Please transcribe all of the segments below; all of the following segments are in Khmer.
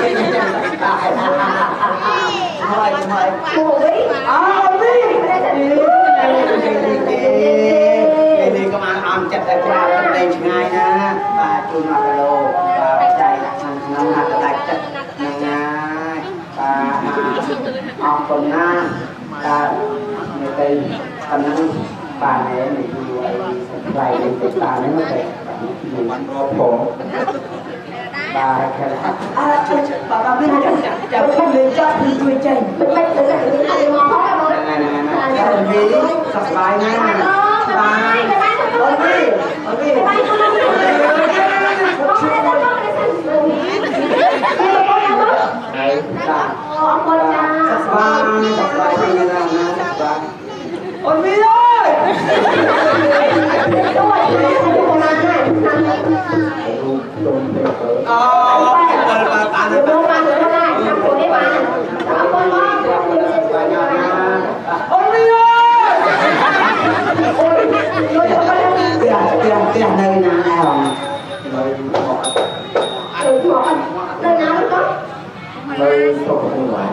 นี่ก็มาอ่านจัดแต่ปลาในง่ายนะปลาจุ่มมากระโดดปลาใจน้ำหนักกระดักจัดง่ายปลาออกคนหน้าปลาในใจตอนนั้นปลาเนี่ยในดูไอ้ไหลในปลาเนี่ยมันจะอยู่วันรอผมปลาแค่ปลาไม่ได้จะพูดเลยจะพูดด้วยใจไม่ได้จะอะไรมองเขาแบบนั้นนี่สบายนะสบายโอ้ยโอ้ยไอ้ตาสบายดีนะสบายโอ้ยไม่ได้อ๋อtiền đây là nào đây sổ ngoài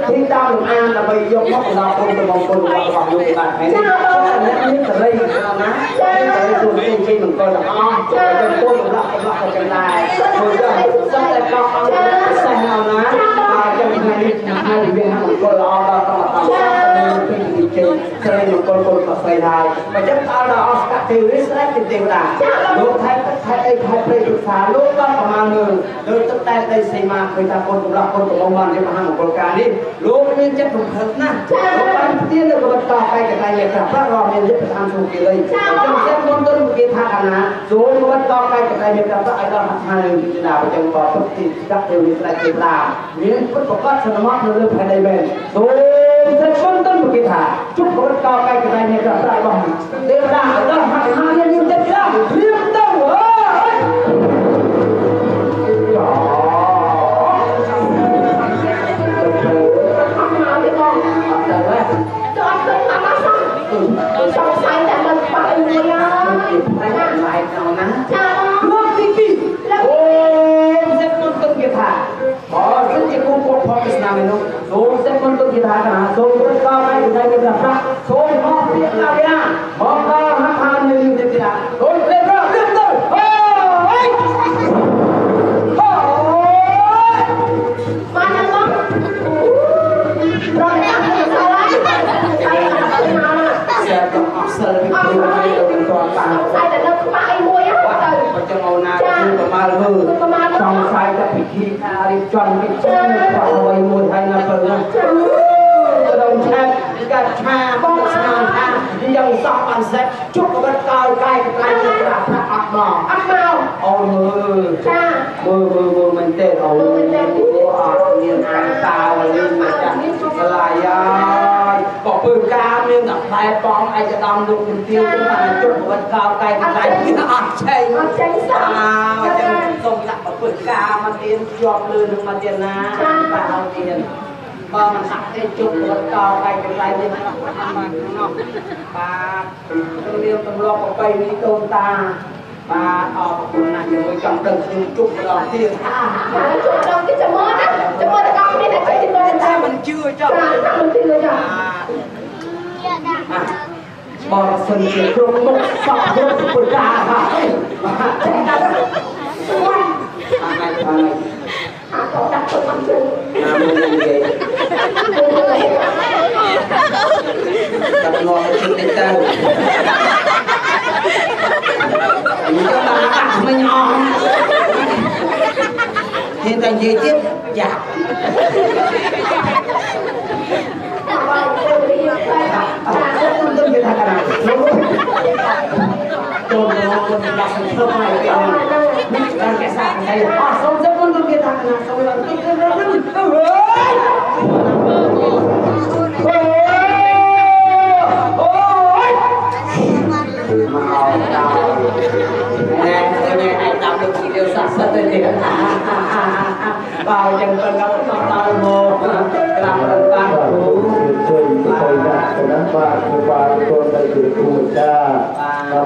khi tao được ăn là bây giờ nó còn không được mong con hoặc còn dùng bạn phải đi những cái đây nó cái dùng tiền khi mình coi là cho tôi cũng là cái này rồi giờ sắp tới con sai nào ná trong hai viên mình coi là đó là cho nên mình coi và phải này và chắc tao là các tiêu rất tiền là lúc thấy play được phá lúc đó mà mang người lúc tất tay tay xây mà người ta con cũng là con của ông bạn để mà hàng một con cá đi lúc nên chắc cũng thật na lúc ban tiên được bật tỏ cái này này cả phát rò nên rất tham số kỳ đây trong xét con tôi một cái thang là rồi bật tỏ cái này này cả phát ai đó hàng người như nào trong có bất kỳ các tiêu như là tiền là những bất có các sản phẩm nó được phải đầy bền rồi rất con tôi một cái thang chúc bật tỏ cái này này cả phát bằng để là ở đó hàng nhân như thế là liên tục Trong say là mình phải người lại nào nắng nước tí rất con tâm kiệt hạ rất chỉ cũng có phong cái nào mình không số rất con tâm kiệt hạ cả số rất cao này thì đây là ra số họ biết là cái nào họ cao hát như thế nào rồi lên ra tiếp tục trong sai các vị thi đi chuẩn bị chơi khoảng 11 hay là phần đồng chép cả cha bóng sang tha nhưng sọc ăn sạch chúc các cao cay cái là ắt màu ôi mưa mình tên ôi miền ăn tao lên mà chẳng là có bự ca miếng gặp hai con aiจะดำ lục tiêu cái là chúc các cao cay cái ăn chay saoส่งหลักมาเปิดกามาเตียนยอมเลยมาเตียนนะตาเราเตียนพอมันหักได้จุกรถต่อไปเป็นไรเนี่ยมันทำมาข้างนอกปลาต้องเรียกตำรวจออกไปมีโดนตาปลาออกคนน่ะอย่าไปจับตึงคือจุกเราเตียนจุกเราที่จะมอนะจะมอจะกำนี่แต่ใจที่มอจะ มันเชื่อจ้ะมันเชื่อจ้ะบอกสนิทตรงมุกสอบยกปุกาค่ะต่อจากตัวมันจุกจับงอชุดเต้นmình cho bà bạn mình ngon hiện tại gì tiếp dạ ចា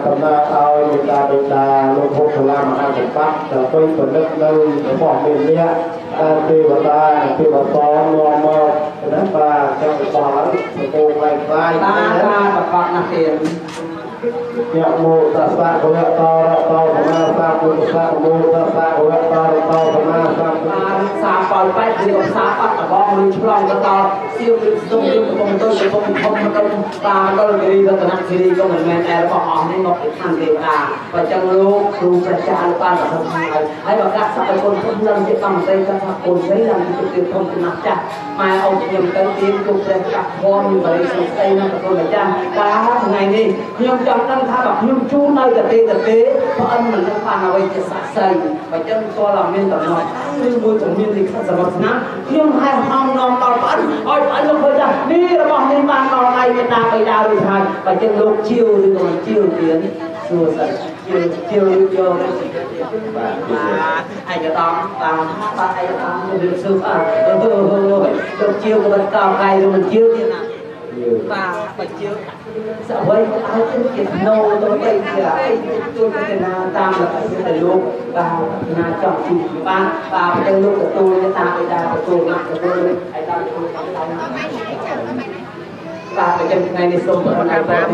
កំណើឲ្យមេតាបេតាលោកពុទ្ធឡាមហាសម្បត្តិដើម្បីផលិតនៅរបស់មាននេះទេវតាទេវតនាំមកណាបាទចាំបោះទៅពូផ្លែផ្លែ តាប្រកបណាស់ទៀត យៈមោតស្សៈភៈតរតោសមាសាពុទ្ធស្សៈមោតស្សៈភៈតរតោសមាសាពុទ្ធ សាប៉ោលបែបនេះក៏សាបាត់តបងឬឆ្លងទៅដល់សៀវឬស្ទុំឬកំពុងទៅកំពុងធំទៅតាមដល់គិរីរតនគិរីក៏មិនមែនតែរបស់អស់នេះមកពីខាងទេវតាបើចឹងលោកគ្រូព្រះចារ្យបានប្រសិទ្ធហើយបើកាត់សព្វគុណពុទ្ធនឹងជាកម្មសិទ្ធិថាគុណស្អីឡើងជាទីធំចំណាស់ចាស់ម៉ែអោខ្ញុំទៅទៀនគុំព្រះកាត់ធម៌បរិសុទ្ធស្អីនឹងប្រគុណអាចារ្យកាលថ្ងៃនេះខ្ញុំចង់ដឹងថាបើខ្ញុំជួននៅតែទេព្រោះអិនមិនដឹងបានអ្វីជាស័ក្តិសិទ្ធិបើចឹងក៏ឡើងមានតំណត់គឺមួយជំនាញនេះសម្រាប់ឆ្នាំខ្ញុំហៅហងនាំដល់ប្អិនឲ្យប្អិនលោកឃើញថានេះរបស់នេះបានដល់ថ្ងៃមេតាបិតារួចហើយបើចឹងលោកជាវឬក៏មិនជាវទៀតសួរសិនជាវយកបាទឯកតាមបាទឯកតាមរឿងសួរលោកជាវក៏មិនតបកាយឬមិនជាវទៀតណាបាទបើជាវសអ្វីឲ្យជាណូទៅអីជាអីជួយទៅណាតាមលក្ខណៈទៅលោកបាទណាចង់ជួយបានបាទទៅលោកទទួលតាមបិតាទទួលមកទទួលឯតាមទទួលតាមបាទប្រចាំថ្ងៃនេះសូមប្រកាសតាម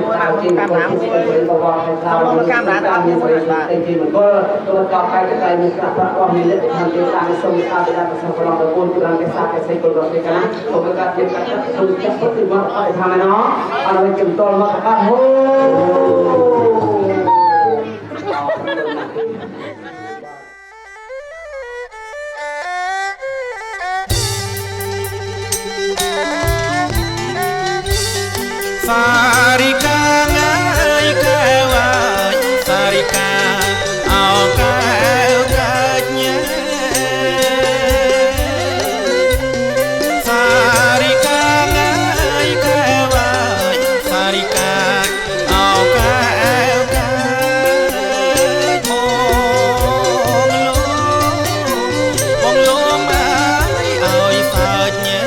ជាคนที่เป็นบวรให้เราการมีบริษัทจริงๆมันก็ตัวต่อไปจะกลายเป็นพระว่ามีเลือดทางเดียวกันสมการเป็นประสบการณ์ตระกูลตุลังเกษาเกษตรกรด้วยกันผมก็การเตรียมการสมจักรพรรดิมาไปทำไมเนาะเอาไปเก็บต้นมาครับโอ้Sarika ngai kawai Sarika au kau katnya Sarika ngai kawai Sarika au kau kat Bong lom ai au fatnya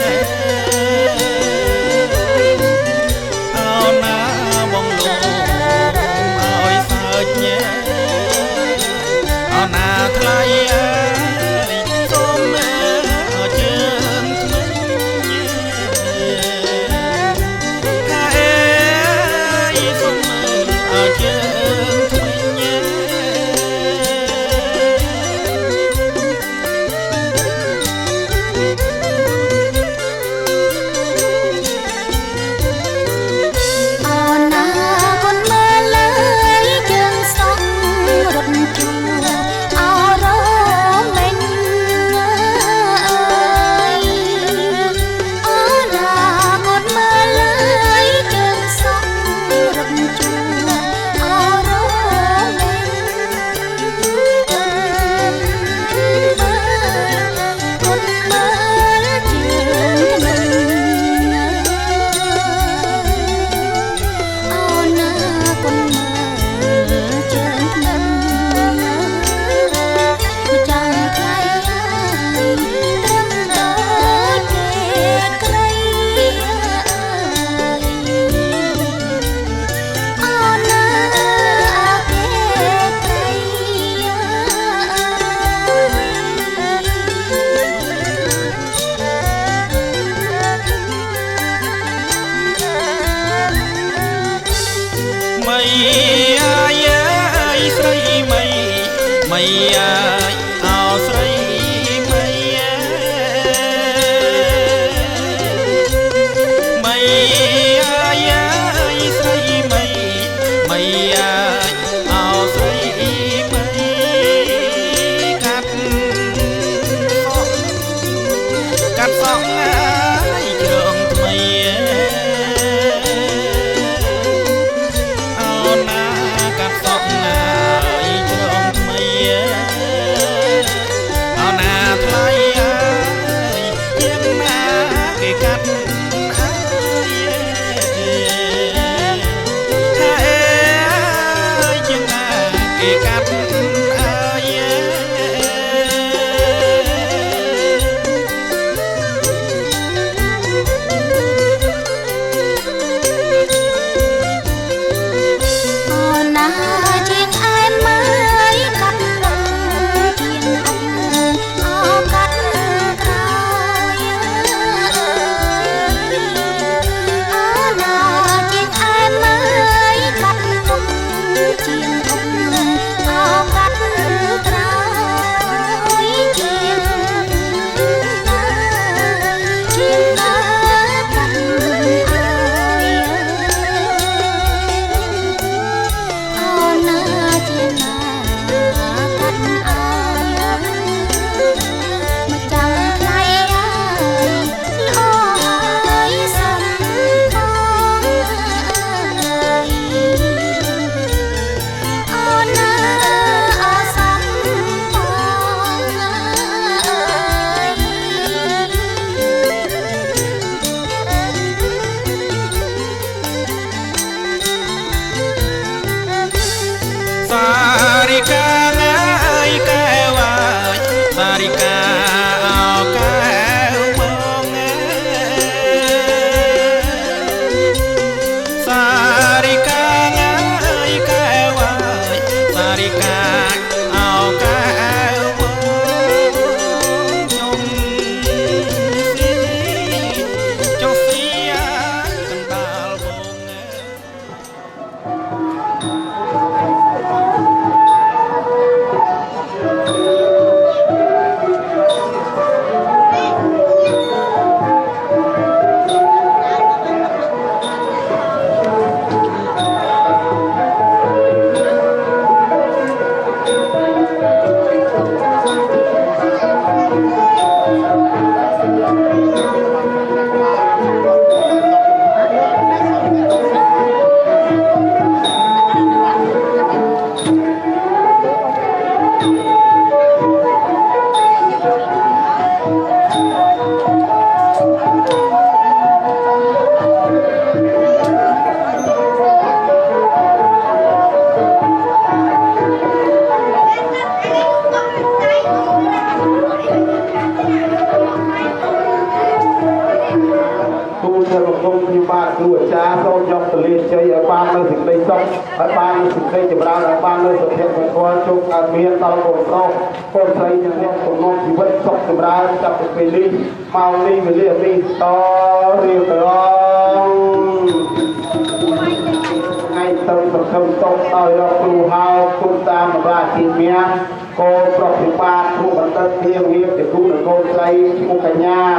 បាទគ្រូអាចារ្យសូមយកពលាជ័យឲ្យបាននៅសេចក្តីសុខឲ្យបាននៅសេចក្តីចម្រើនឲ្យបាននៅសុភមង្គលជោគកើតមានដល់កូនប្រុសកូនស្រីទាំងនេះទំនុកជីវិតសុខចម្រើនចាប់ពីពេលនេះមកនេះវេលានេះតរៀបរងថ្ងៃទៅសង្ឃឹមតបឲ្យរកគ្រូហៅគុំតាមរាជាមាកូនប្រុសពិបាទគ្រូបណ្ឌិតធៀងរៀបជាគ្រូនិងកូនស្រីឈ្មោះកញ្ញារ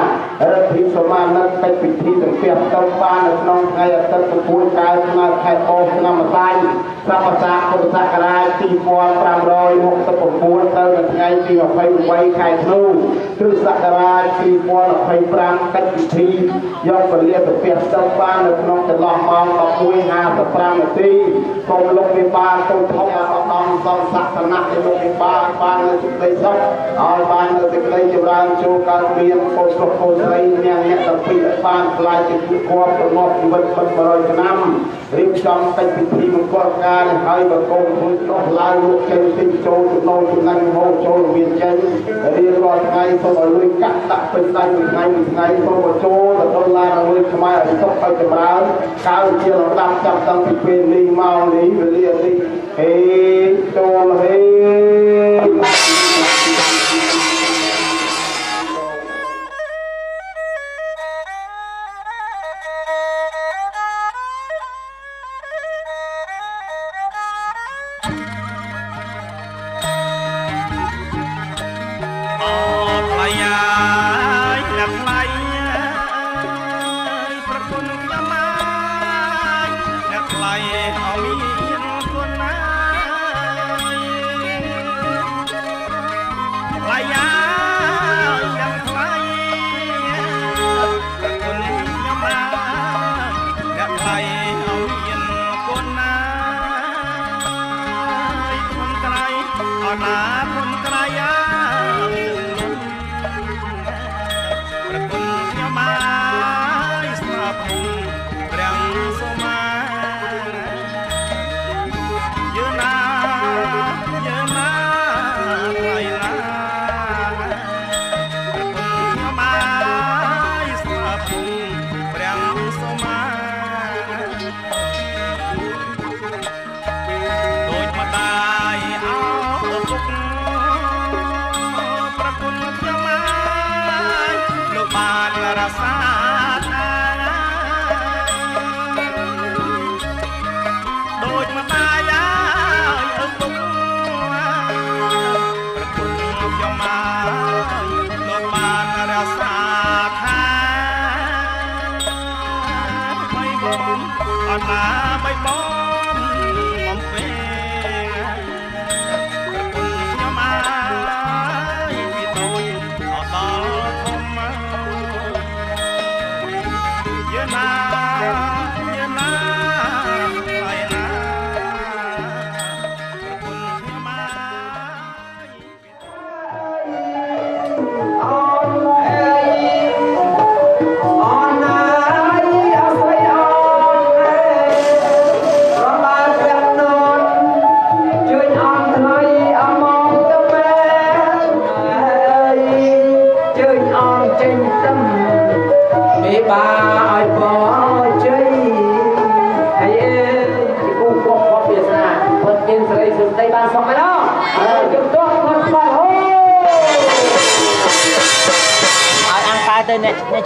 ដ្ឋិសមានិតកិច្ចពិធីទាំងពីរទៅបាននៅក្នុងថ្ងៃអាទិត្យ9 កើតឆ្នាំខែអូឆ្នាំម្សាយសម្បសាពុទ្ធសករាជ2569ទៅនៅថ្ងៃទី28ខែធ្នូគ្រិស្តសករាជ2025កិច្ចពិធីយកពលាទៅពីទៅបាននៅក្នុងចន្លោះម៉ោង 11:55 នាទីសូមលោកវិបាលសូមធំអាសម្មសង្ឃសាសនាលោកវិបាលបាននៅសេចក្តីសុខឲ្យបាននៅសេចក្តីចម្រើនចូលកើតមានកូនប្រុសកូនស្រីអ្នកទាំងពីរបានខ្លាយជាគូគប់ទំនាស់ជីវិត100ឆ្នាំរៀបចំកិច្ចពិធីមង្គលការហើយបកូនធ្វើដោះឡើងលោកចេញទីចូលចំណូលចំណេញហូរចូលមានចេញរៀបរាល់ថ្ងៃសូមឲ្យលុយកាក់ដាក់ពេញដៃមួយថ្ងៃសូមបញ្ចូលទៅដុល្លារលុយខ្មែរឲ្យសុខឲ្យចម្រើនកើជាលំដាប់ចាប់តាំងពីពេលនេះមកនេះវេលានេះហេចូលហេ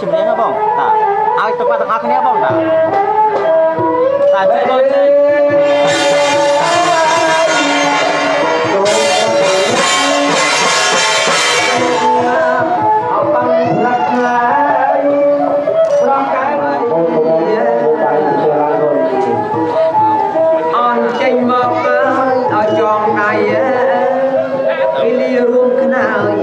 ជំនាញណាបងតាឲ្យទៅបាត់ទាំងអស់គ្នាបងតាតែដូចទេអបបានណាស់ណាយប្រកែបងបងតែជាឡានអនចេញមកឲ្យចងដៃពីលីរួមខ្នើយ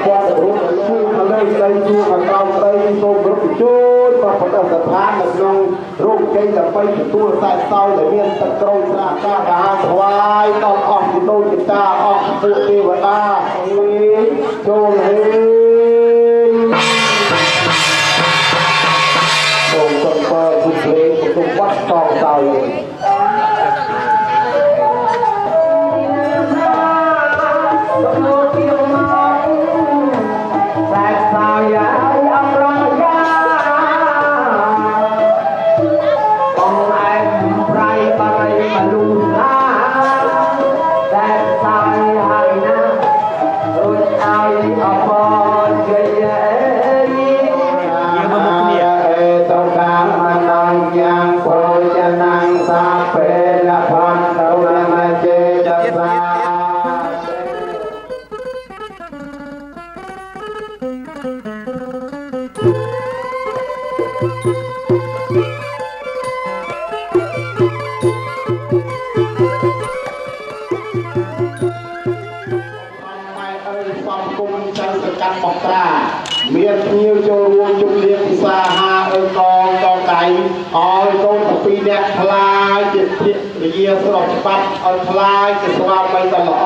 qua được luôn chu ở đây chu ở cao đây tôm rất là chút và phần đầu tập hát là nông rung cây là bay tu tại sau để miền tây câu ra ca đá xoay tao ong thì tôi chỉ ta ong phụ tiêu và ta cho lên tôm tôm bơ phụ lên của tôm bắt con tàu miền nhiều cho luôn chung liên xa ha ơi con cái ơi con tập pi đẹp thay chuyện chuyện gì sẽ đọc bắt ơi thay cái sao bây giờ là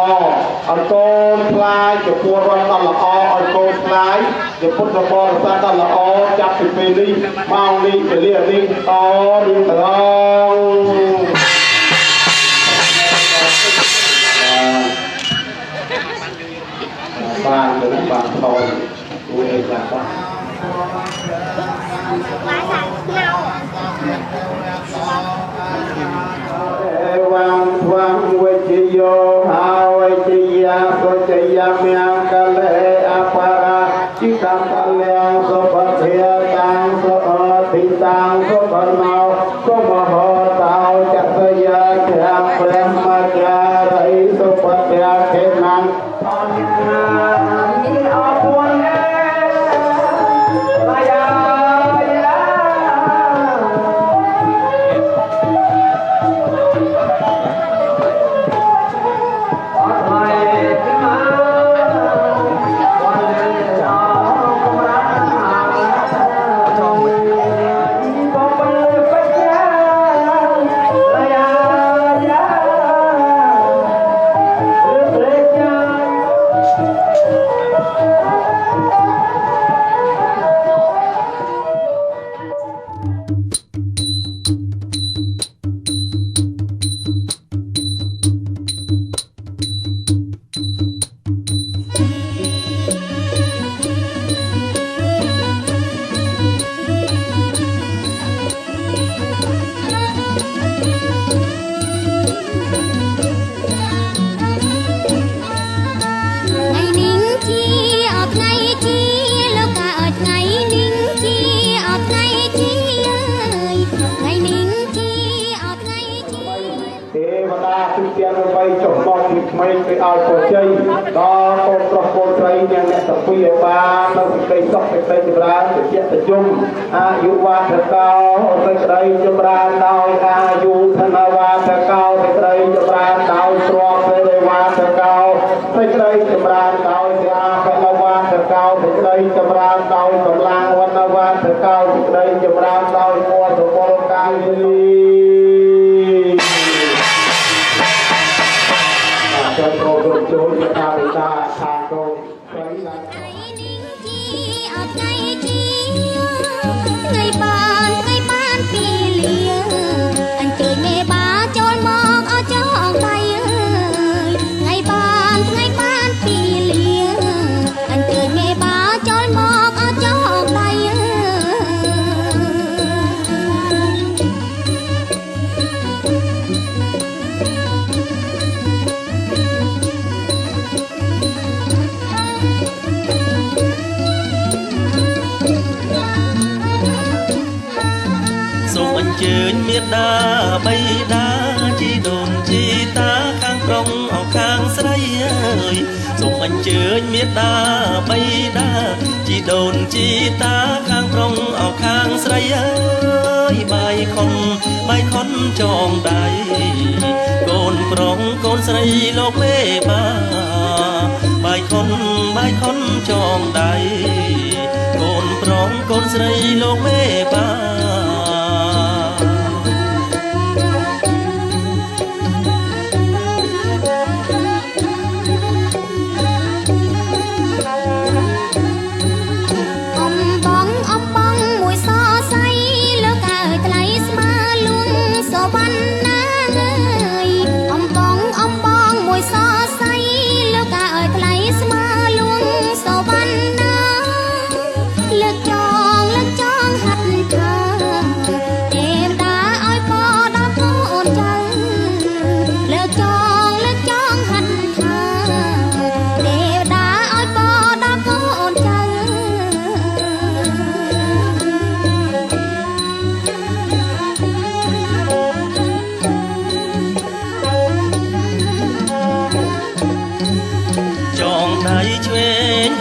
ơi con thay cái cua rong là ơi con thay cái phút là bò ra là chặt cái pin đi mau đi cái liền đi đi tưởng bàn đến bàn thôi tôi đây là đó Ewan Tuang Wechiyo Hawechiya Kochiya Miangkale Apara Chikam Kaliang Sopathia Tang Sopatitang Sopanau Somaho Tao Chakaya Kyam Brahmacharai Sopathia Kenangไปเอาตัวใจต่อคนประโคนใจยังแนตะปีบ้านเราไปสอบไปจำราญเจ็ดจุ่มอายุวาทเก่าไปใจจำราญดาวอายุธนวาทเก่าไปใจจำราญดาวตรอกไปเลยวาทเก่าไปใจจำราญดาวเสียไปละวาทเก่าไปใจจำราญดาวกำลังวันวาทเก่าไปใจจำราญดาวมัวสมบูรณ์กายcho cô được chú cho ta bị ta thà cô lấy lại ngày ban pì lìa anh chơi mê ba trôn mọc ở trong tay ngày ban pì lìa anh chơi mê ba trôn mọc ở trong tay chơi miệt đá bay đá chi đồn chi ta khang trong ao khang sấy ơi dùng anh chơi miệt đá bay đá chi đồn chi ta khang trong ao khang sấy ơi bài khôn tròn đài côn prong côn sấy lộc mê ba បាយខុនចងដៃកូនប្រុសកូនស្រីលោកមេបា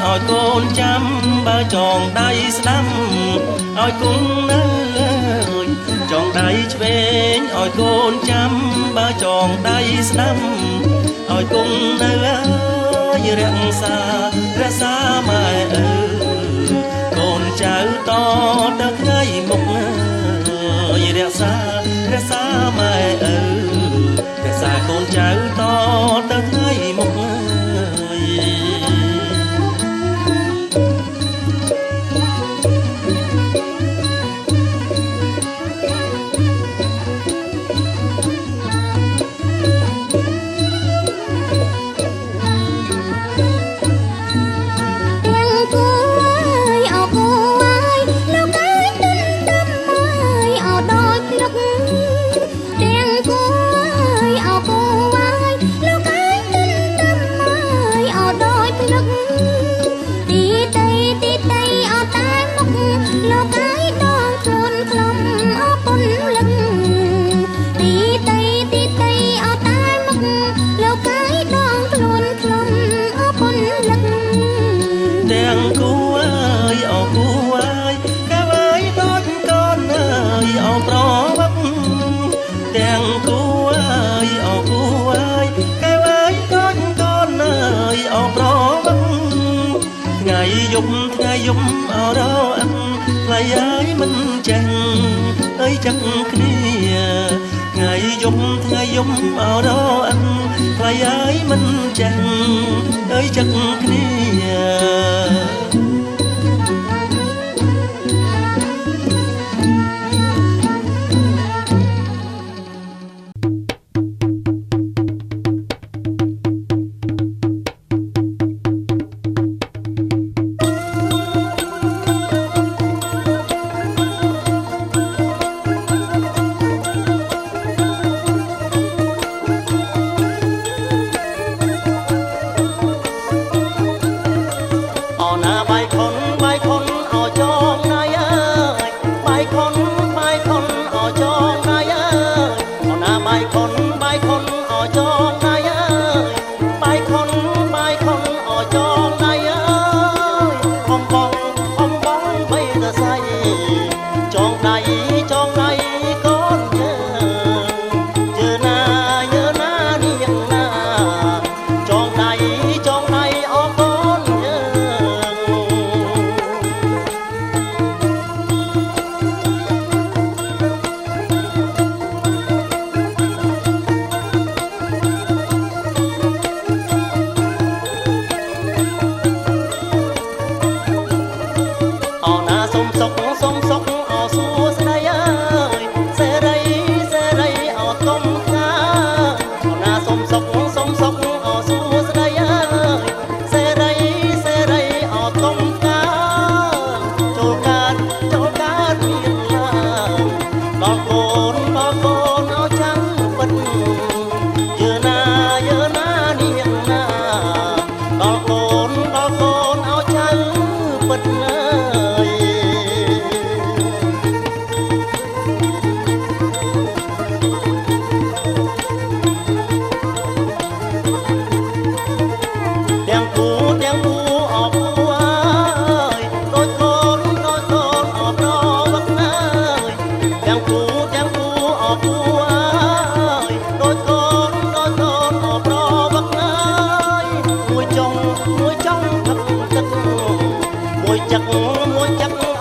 ឲ្យកូនចាំបើចងដៃស្ដាំឲ្យគង់នៅចងដៃឆ្វេងឲ្យកូនចាំបើចងដៃស្ដាំឲ្យគង់នៅរក្សាម៉ែកូនចៅតទៅថ្ងៃមុខរក្សាម៉ែរក្សាកូនចៅតទៅថ្ងៃមុខថ្ងៃយប់អរអត់ថ្លៃហើយមិនចេះអើយចឹកគ្នាថ្ងៃយប់អរអត់ថ្លៃហើយមិនចេះអើយចឹកគ្នា មួយ មួយចឹក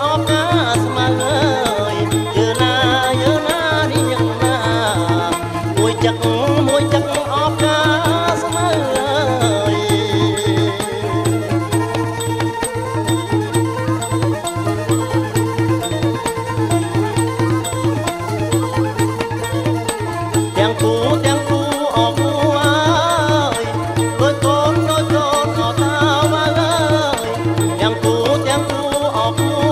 អបកាស្មើយយើណានេះយ៉ាងណាមួយចឹកអបកាស្មើយទាំងគូអបគូអើយដូចកូនអត់តាវ៉ាអើយទាំងគូអបគូ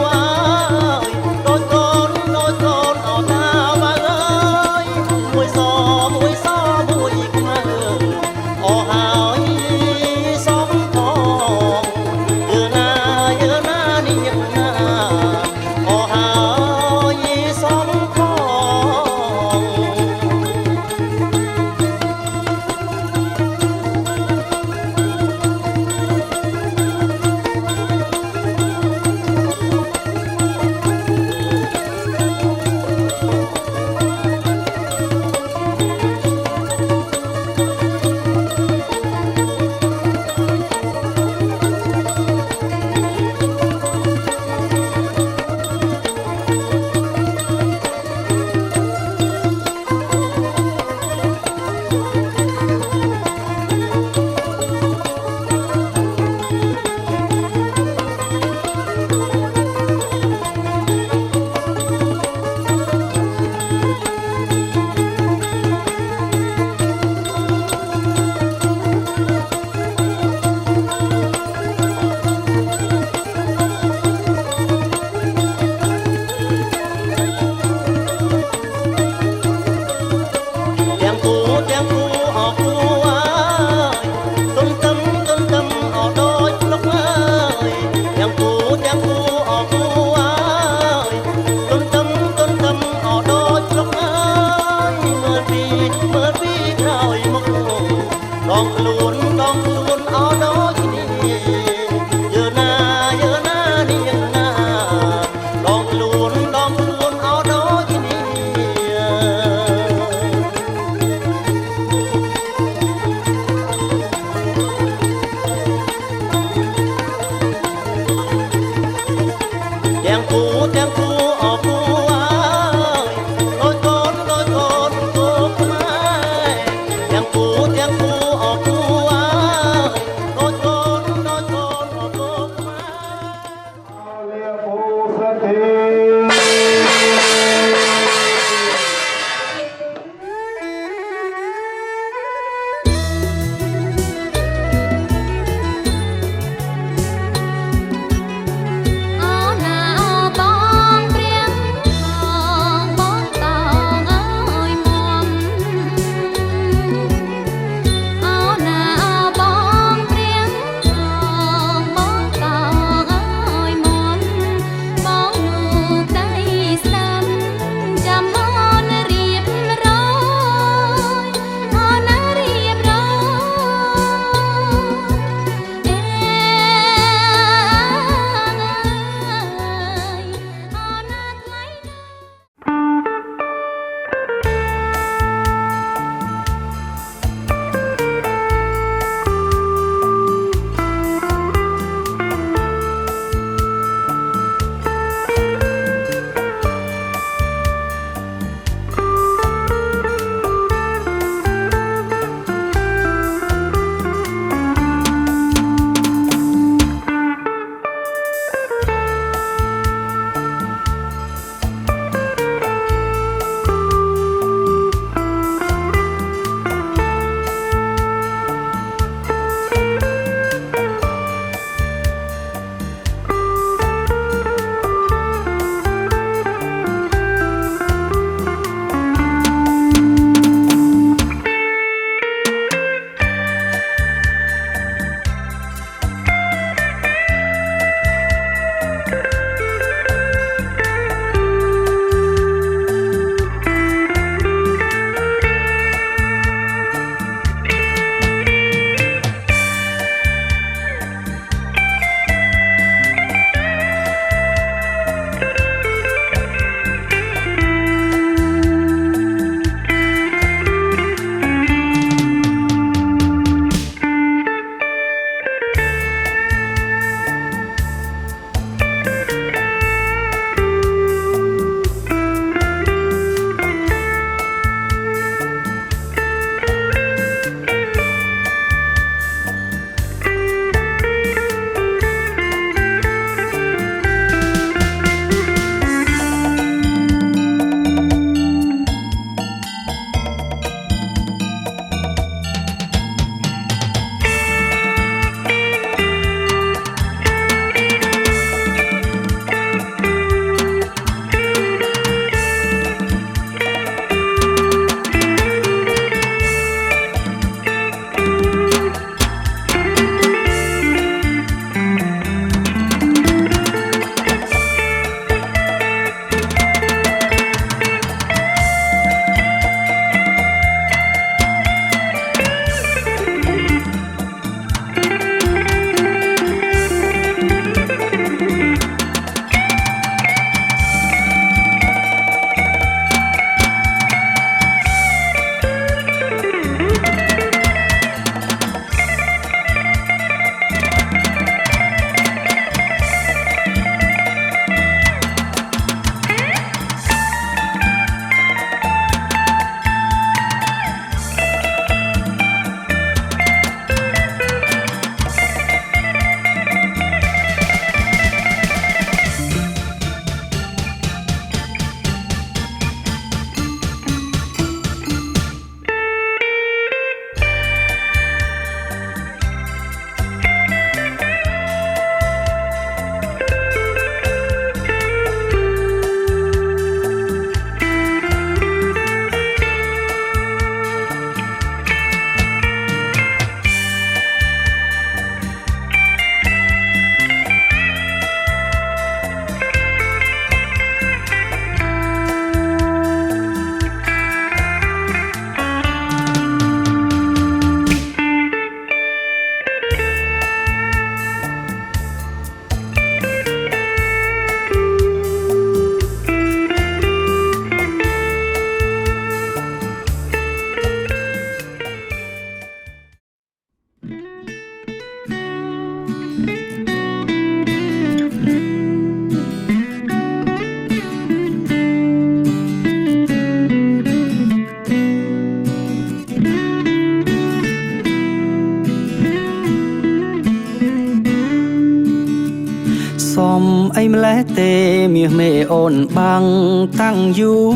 Xóm ấy lẽ tê miệng mê ôn bằng tăng du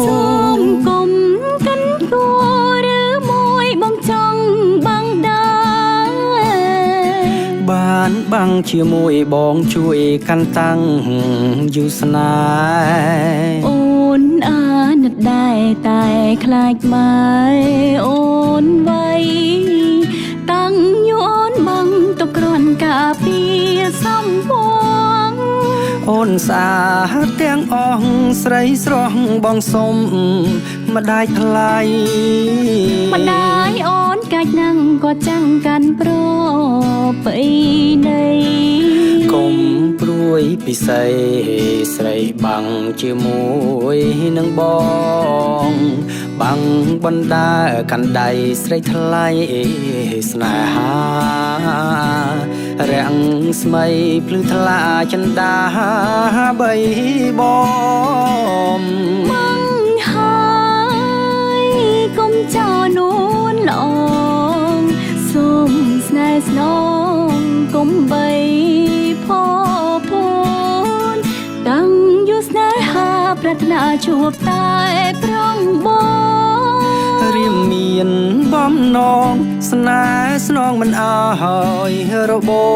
Xóm cùng cánh cua đứa môi bông trong băng đá Bán bằng chia mùi bóng chuối căn tăng du snai Ôn nứt đai tài khai mai ôn vây tăng nhu ôn bằng tục rộn cà phê xăm buông Ôn xa tiếng ong srei srong bong sôm mà đai thay ម្ដាយអូនកាច់នឹងក៏ចាំងកាន់ប្របីនៃ កុំព្រួយពិសីស្រីបាំងជាមួយនឹងបងបាំងបណ្ដាកាន់ដៃស្រីថ្លៃស្នេហារាំងស្មៃភ្លឺថ្លាចិន្តាបីបង មកហើយកុំចោលនួនល្អងសូមស្នេហ៍ស្នងកុំបីផពូនតាំងយូរស្នេហាប្រាថ្នាជួបតែប្រងបង រៀមមានបំណងស្នេហ៍ស្នងមិនអើយរបូ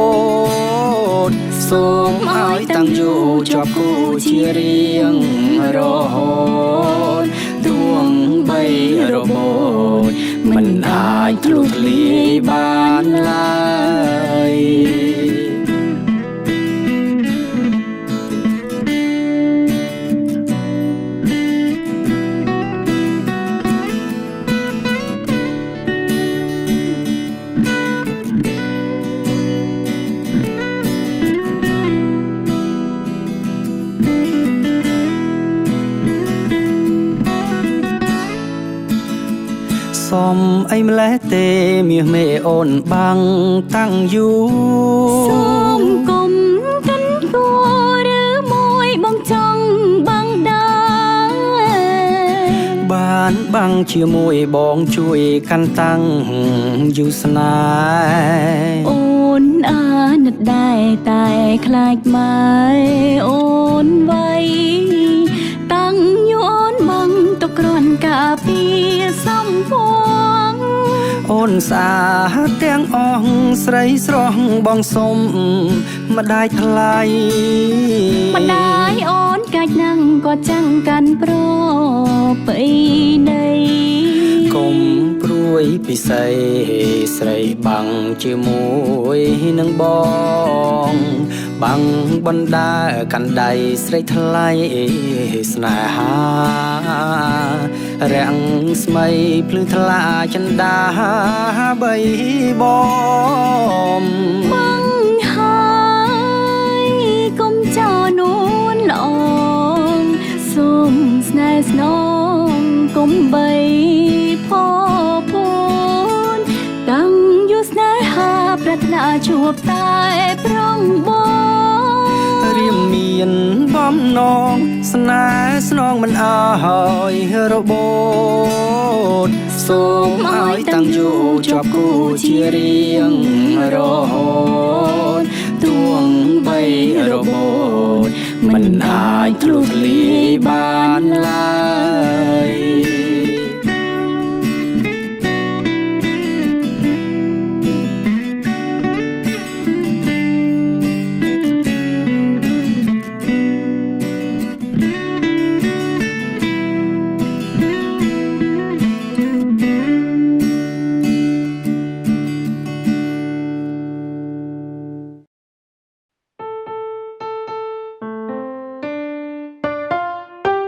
តសូមឲ្យតាំងយូរជាប់គូជារៀងរហូតទួងបីរបូតមិនអាចធ្លុះធ្លាយបានឡើយ សុំអីម្លេះទេមាសមេអូនបាំងតាំងយូរ សូមកុំកាន់គួរឬមួយបងចង់បាំងដើរ បានបាំងជាមួយបងជួយកាន់តាំងយូរស្នេហ៍ អូនណិតដែរតែខ្លាចម៉ែអូនវ័យតាំងយូរអូនបាំងទុកគ្រាន់កាពីសំពួង អូនស្អាតទាំងអស់ស្រីស្រស់បងសុំម្ដាយថ្លៃ ម្ដាយអូនកាច់នឹងក៏ចាំងកាន់ប្របីនៃ កុំព្រួយពិសីស្រីបាំងជាមួយនឹងបងបាំងបណ្ដាកាន់ដៃស្រីថ្លៃស្នេហារាំងស្មៃភ្លឺថ្លាចិន្តាបីបង មកហើយកុំចោលនួនល្អងសូមស្នេហ៍ស្នងកុំបីផពូនតាំងយូរស្នេហាប្រាថ្នាជួបតែប្រងបង រៀមមានបំណងស្នេហ៍ស្នងមិនអើយរបូតសូមឲ្យតាំងយូរជាប់គូជារៀងរហូតទួងបីរបូតមិនអាចធ្លុះធ្លាយបានឡើយ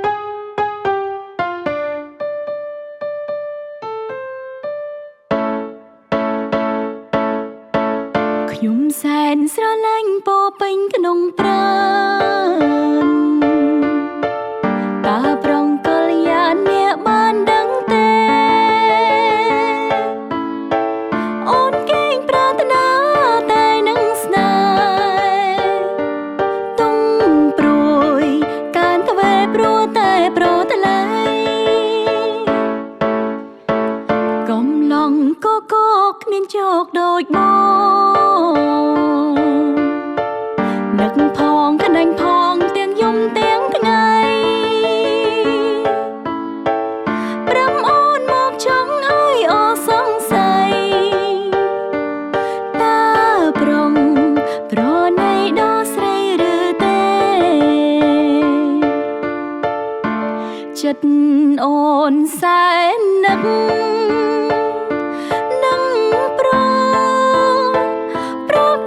អ ព្រឹកផងក្តាញ់ផងទាំងយំទាំងថ្ងៃព្រមអូនមកចង់ឲ្យអូសង្ស័យតើប្រុងប្រណីដល់ស្រីឬទេចិត្តអូនសែននឹកនឹងប្រ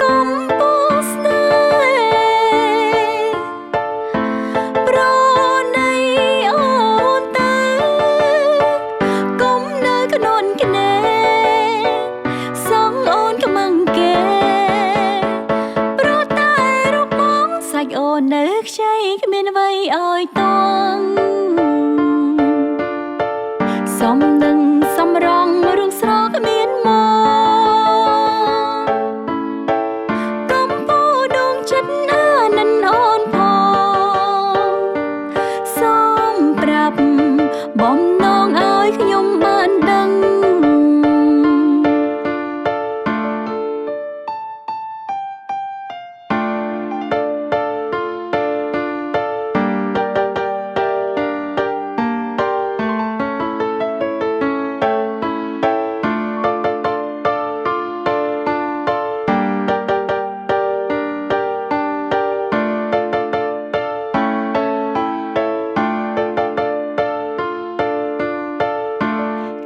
កំពុស្នេហ៍ប្រណីអូនទៅកុំនៅក្នុងគណេសងអូនខ្មាំងគេប្រតែរូបមកសាច់អូននៅខ្ចីគ្មានអ្វីឲ្យតង់សំនឹងសំរងរឿងស្រស់គ្មានមកកំពូដងចិត្តអានិនអូនផងសូមប្រាប់បំណងឲ្យខ្ញុំបានដឹង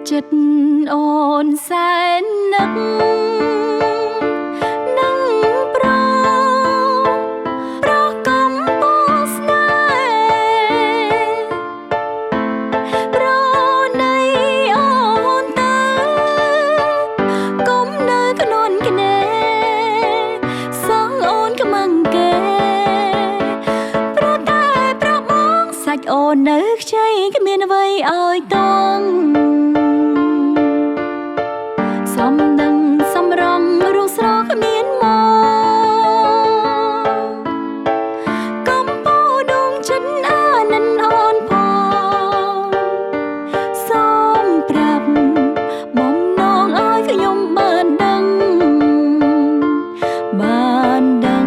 ចិត្តអូនសែននឹកនឹងប្រកំពុស្នេហ៍ប្រណីអូនទៅកុំនៅក្នុងគណេសងអូនខ្មាំងគេប្រតែប្រាប់មកសាច់អូននៅខ្ចីគ្មានអ្វីឲ្យតង់សំនឹងសំរងរូបស្រស់គ្មានមកកំពូដងចិត្តអានិនអូនផងសូមប្រាប់បំណងឲ្យខ្ញុំបានដឹងបានដឹង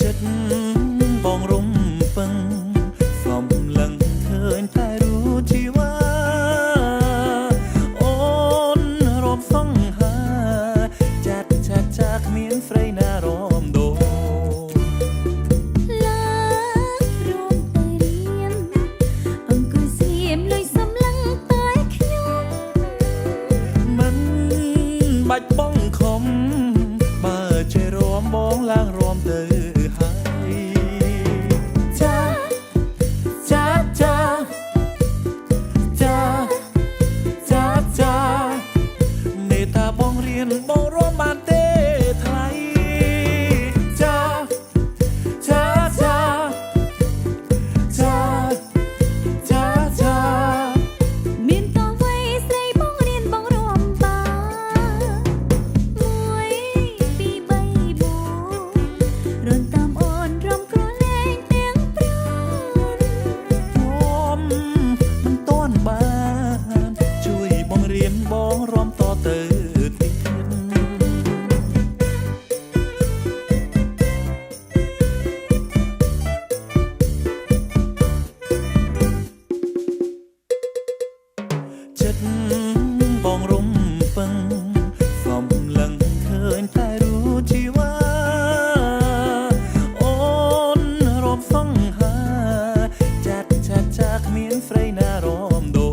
ចិត្តបងរំពឹងសំឡឹងឃើញតែរូបជីវ៉ាអូនរំសង្ហាចាត់ចាគ្មានស្រីណារំដូរ បាច់បងខំបើចេះរំបងឡើងរំទៅហើយចាចាចាចាចាចាមេតាបងរៀនបងរំបានទេថ្លៃចាចាចាចាចាចាមានតវ័យស្រីបងរៀនបងរំបាន រនតាមអូនរំក្រលែងទាំងប្រានមិនទាន់បានជួយបងរៀនបងរំតទៅទៀតចិត្តបងរំពឹងសំឡឹងឃើញតែរូបជីវ៉ា សង្ហាចាត់ចាគ្មានស្រីណារំដូរ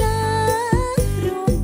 ឡើងរំ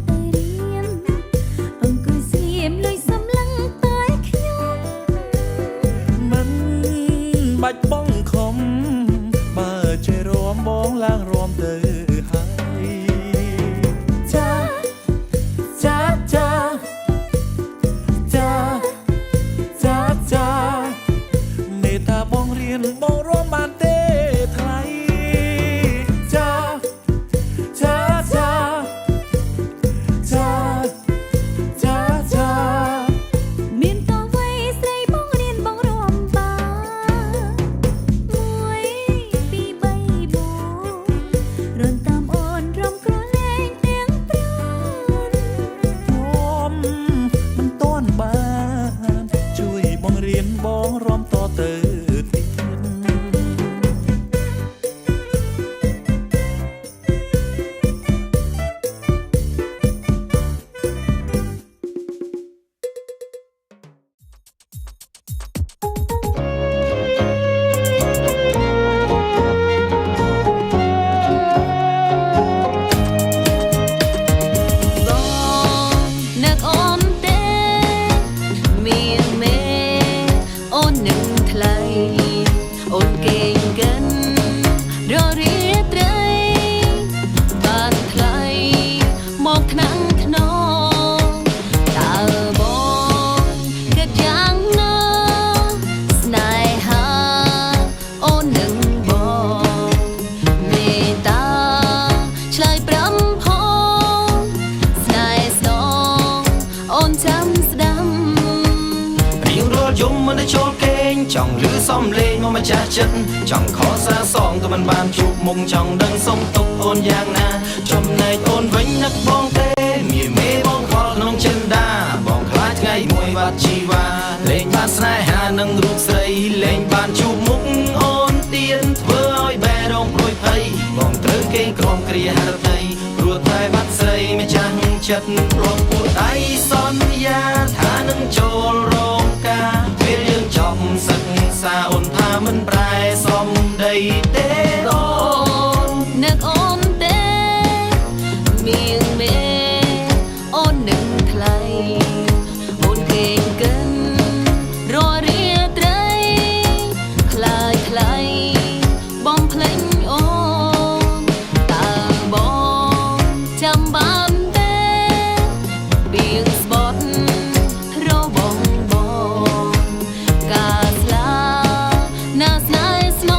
តែចូលគេងចង់លឺសំលេងមកម្ចាស់ចិត្តចង់ខកសាសងក៏មិនបានជួបមុខចង់ដឹងសុំទុកអូនយ៉ាងណាចំណែកអូនវិញនឹកបងទេមានមេបងខលក្នុងចិន្តាបងខ្លាចថ្ងៃមួយបាត់ជីវ៉ាលេងបានស្នេហានឹងរូបស្រីលេងបានជួបមុខអូនទៀតធ្វើឲ្យបែរងព្រួយភ័យបងត្រូវគេក្រំគ្រាហរតីព្រោះតែបាត់ស្រីម្ចាស់ចិត្តរងពួកដៃសន្យាថានឹងចូលរងការពេលយើងចប់សិក្សាអូនថាមិនប្រែសំដីទេអូននឹកអូនទេមៀងមេអូននឹងថ្លៃអូនគេងកិនររាត្រីខ្លាចថ្លៃបំភ្លេចអូនតើបងចាំបានទេបៀងស្បត់របងបងការស្លាណាស្នេហ៍ស្ន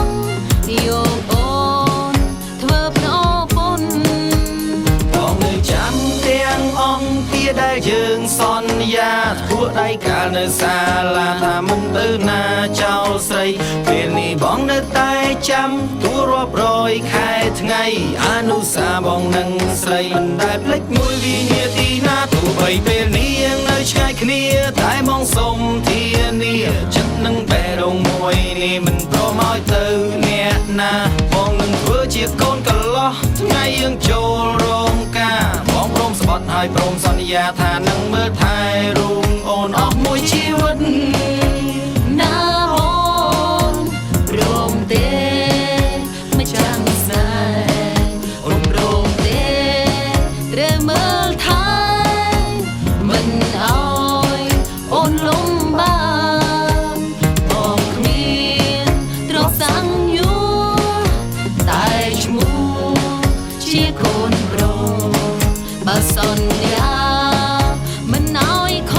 ងយកអូនធ្វើប្រពន្ធបងនៅចាំទាំងអង្គទាដែលយើងសន្យាធ្វើដៃកាលនៅសាលាថាមិនទៅណាចោលស្រីពេលនេះបងនៅតែចាំទួរាប់រយខែថ្ងៃអនុសាបងនឹងស្រីមិនដែលភ្លេចមួយវិនាទីណាទោះបីពេលនេះយើងនៅឆ្ងាយគ្នាតែបងសុំធានាចិត្តនឹងបែរងមួយនេះមិនព្រមឲ្យទៅអ្នកណាបងនឹងធ្វើជាកូនកន្លោះថ្ងៃយើងចូលរោងការបងព្រមស្បត់ហើយព្រមសន្យាថានឹងមើលថែរូងអូនអស់មួយជីវិតណាអូនព្រមទេមិនចាំស្នេហ៍អូនព្រមទេត្រូវមើលថែមិនអោយអូនលំបានបងគ្មានទ្រព្យសាំងយូរតែឈ្មោះជាកូនប្រុសបើសន្យាមិនអោយខ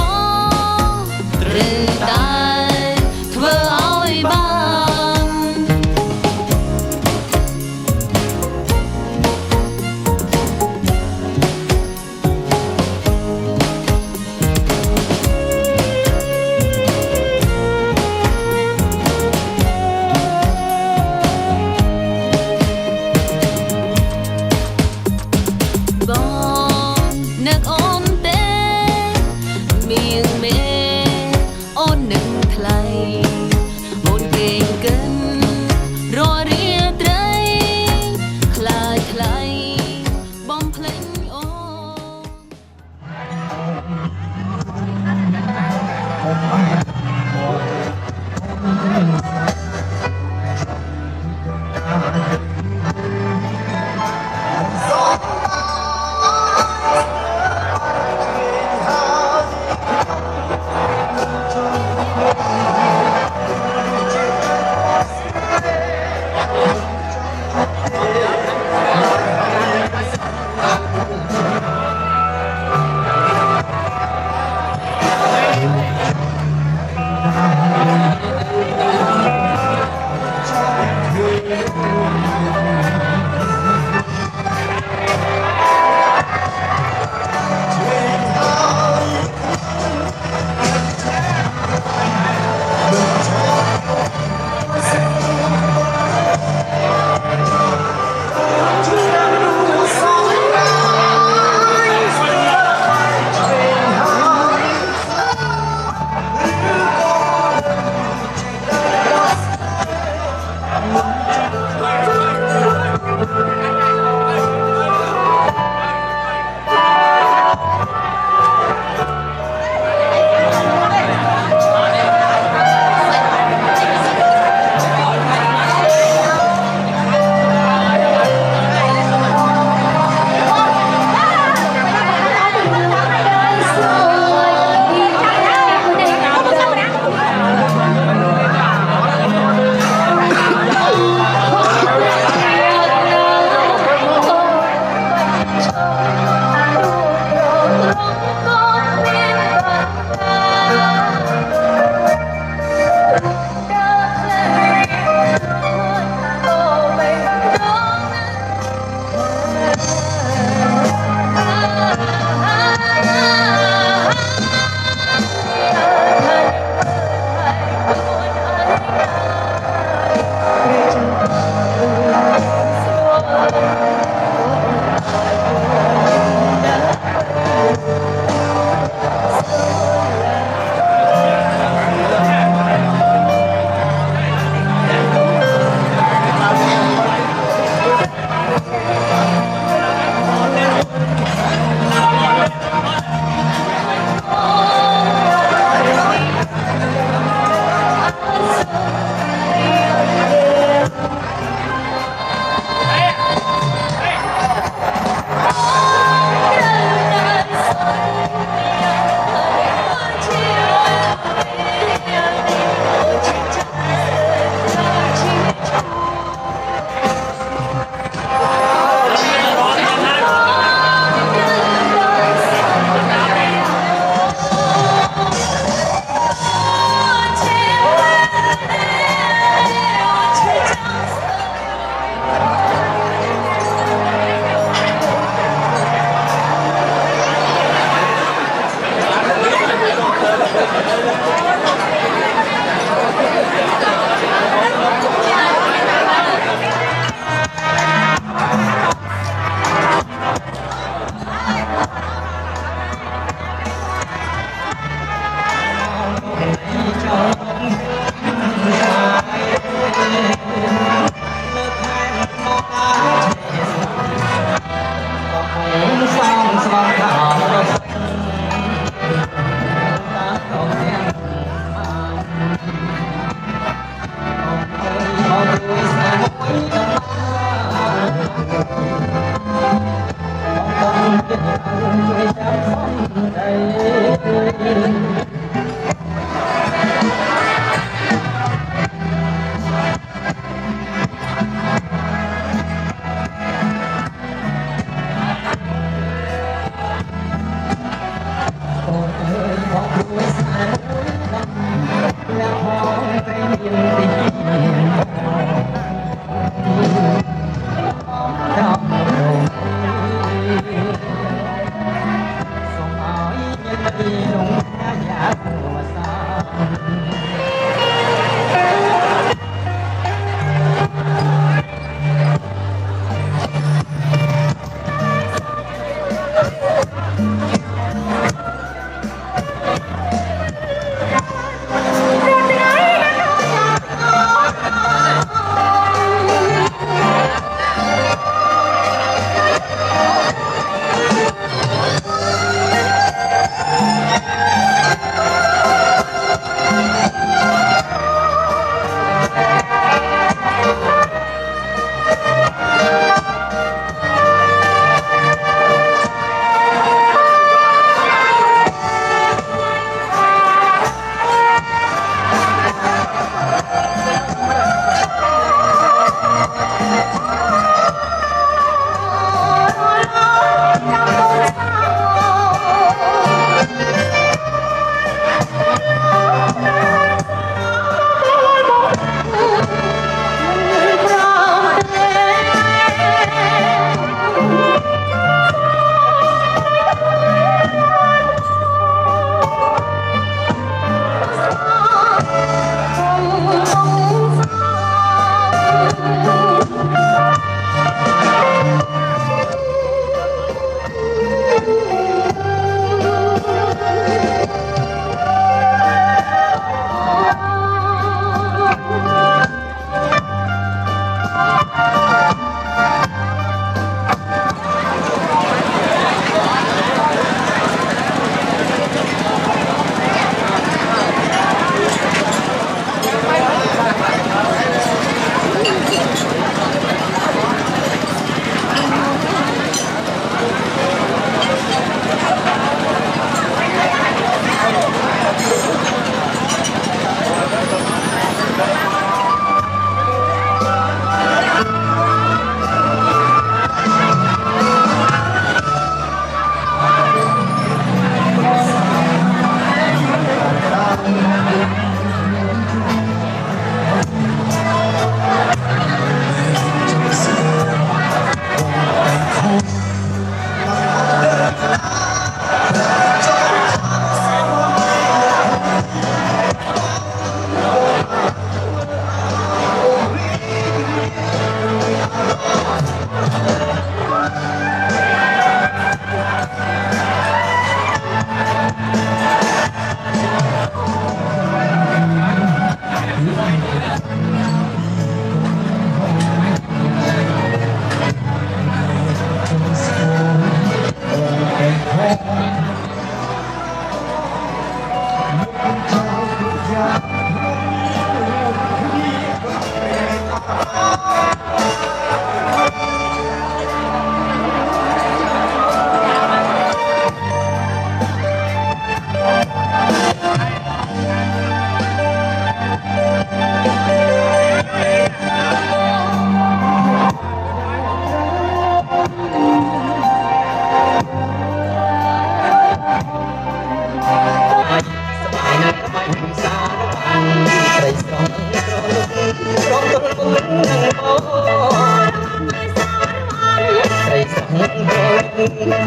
រងនឹង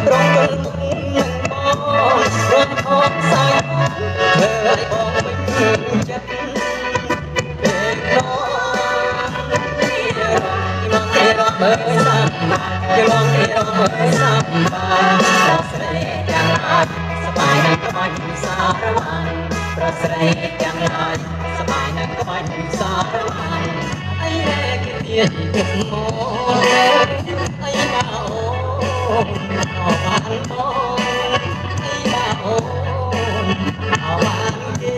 បងរត់ខំសាយធ្វើឲ្យបងមិនចិត្តពេលនោះគេរត់មើលសាប់គេរត់មើលសាប់ប្រស្រីយ៉ាងណាសបាយនឹងក្បាច់សារវានប្រស្រីយ៉ាងណាសបាយនឹងក្បាច់សារវានអីរែកទៀតមកអីមកអូនអោបានបងអីមកអូនអោបានគេ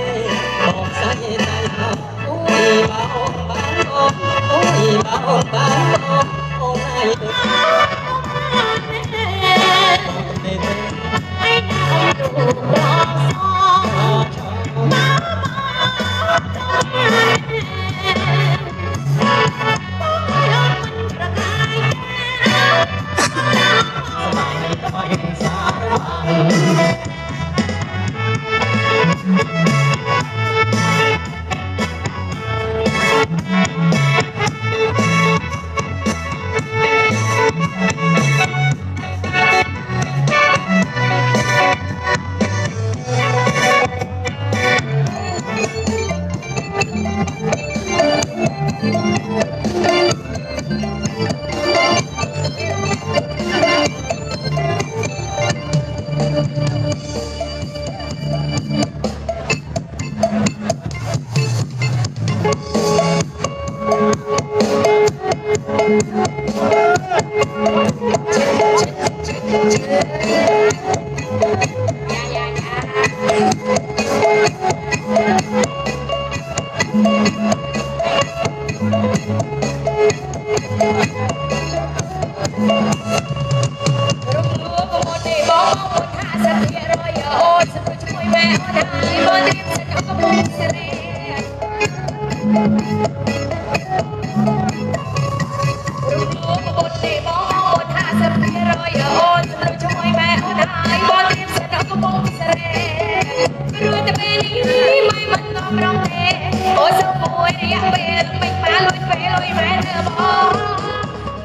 បងស្អីតែអូយមកអូនបានបងអូយមកអូនបានបងអូនអីទៅ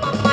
Hãy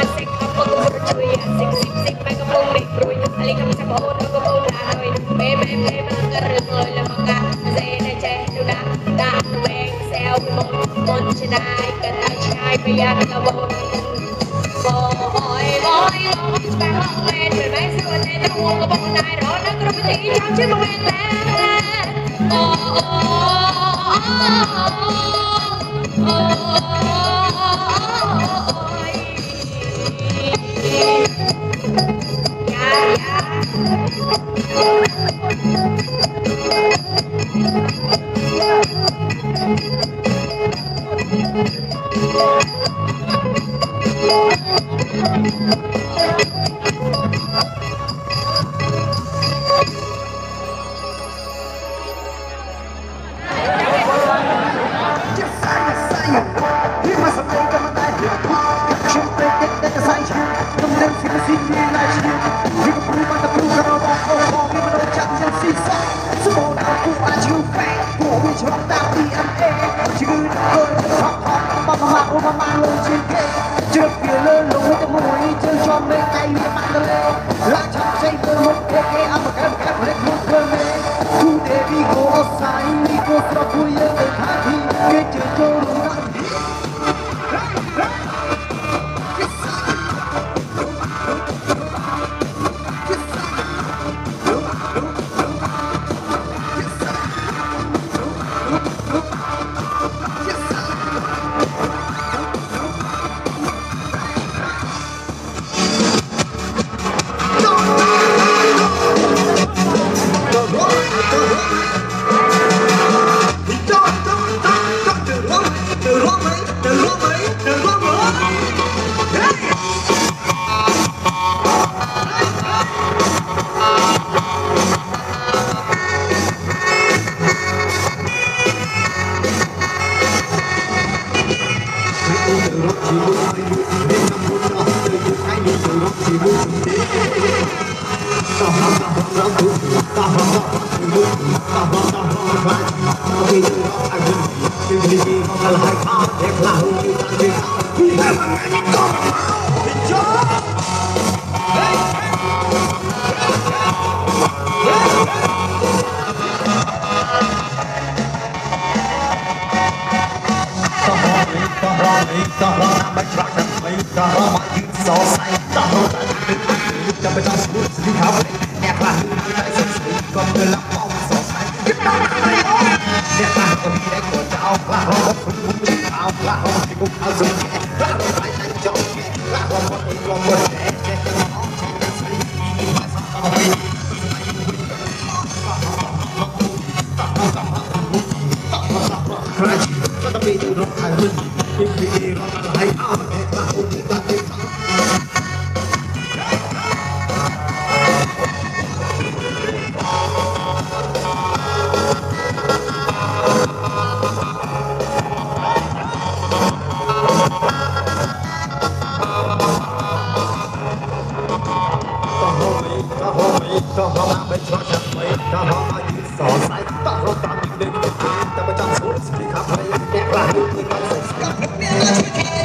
subscribe cho kênh Ghiền Mì Gõ để không bỏ lỡ ก็หอมเป็นชอบฉันไม่ก็หอมอายุสอสายตั้งรถตามเด็กๆแต่ประจำสูงสิครับใครแก่กล้าลุกขึ้นมาใส่กับเมียน่าช่วยที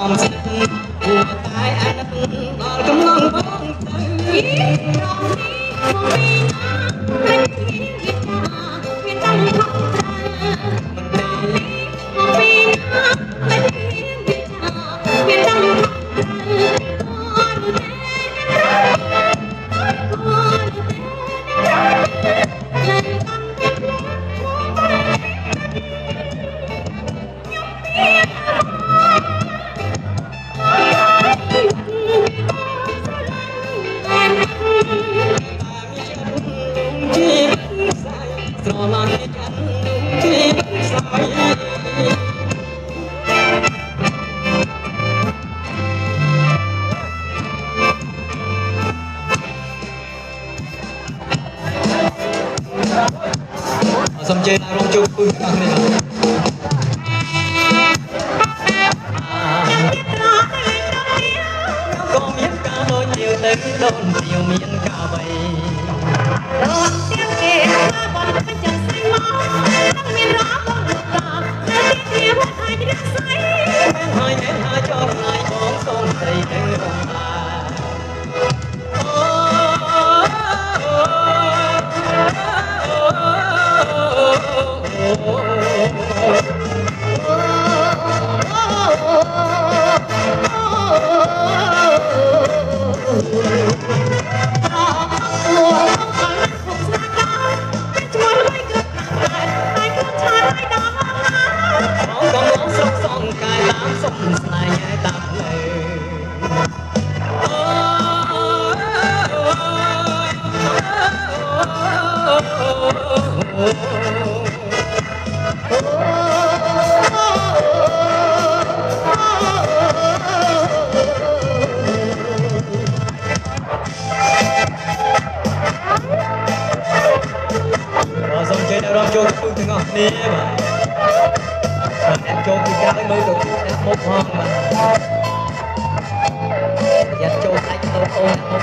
មស្និទ្ធគួរតែអាណិតដល់កំឡុងបងទៅស្រឡាញ់ចិត្តជីវិតស្អីសូមជើញរងជួបពុះទាំងនេះក៏មានការដូចជាទៅដូនជាមានការអ្វីដូនទៀងគេបងមិនចាំស្អីមកមានរ៉ាបងលោកតាតែទីវាអាចរកស្អីមិនហើយចោលថ្ងៃបងសូមស្អីទៅរំលាសូមជើញរកចូលពុះទាំងអស់គ្នាបាទអ្នកចូលពីក្រោយមើលទៅអ្នកមុខផងបាទយ៉ាត់ចូលដាច់ទៅអូនមុខ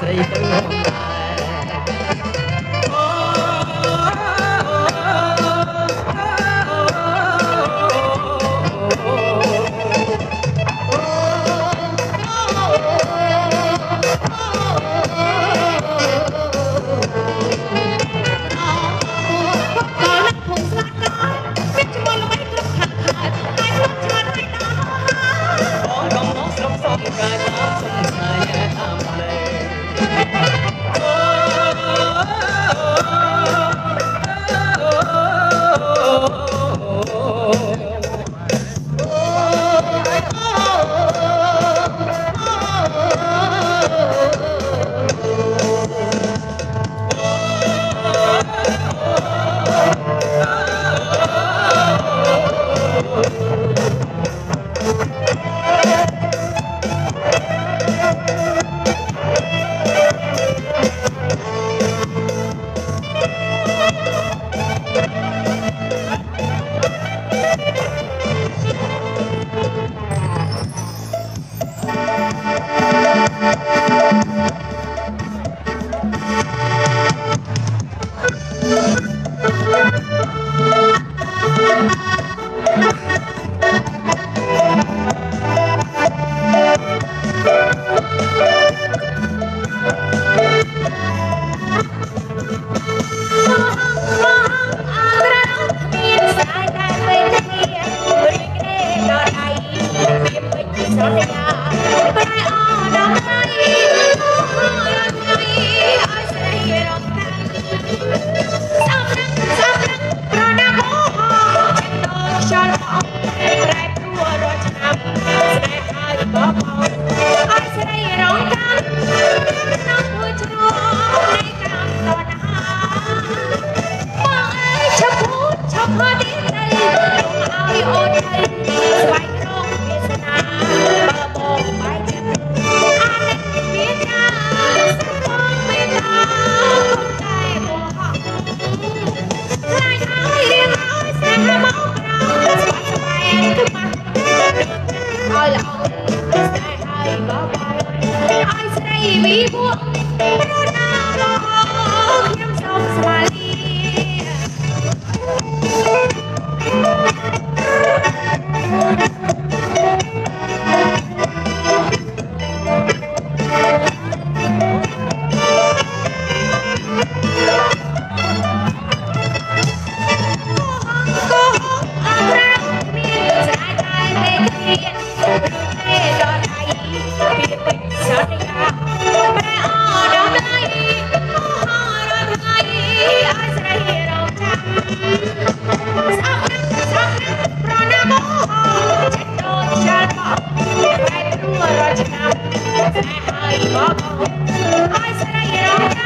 ស្រីទៅហមដែរអូ វិវៈប្រណាមកខ្ញុំសូមស្វាលី Hãy subscribe cho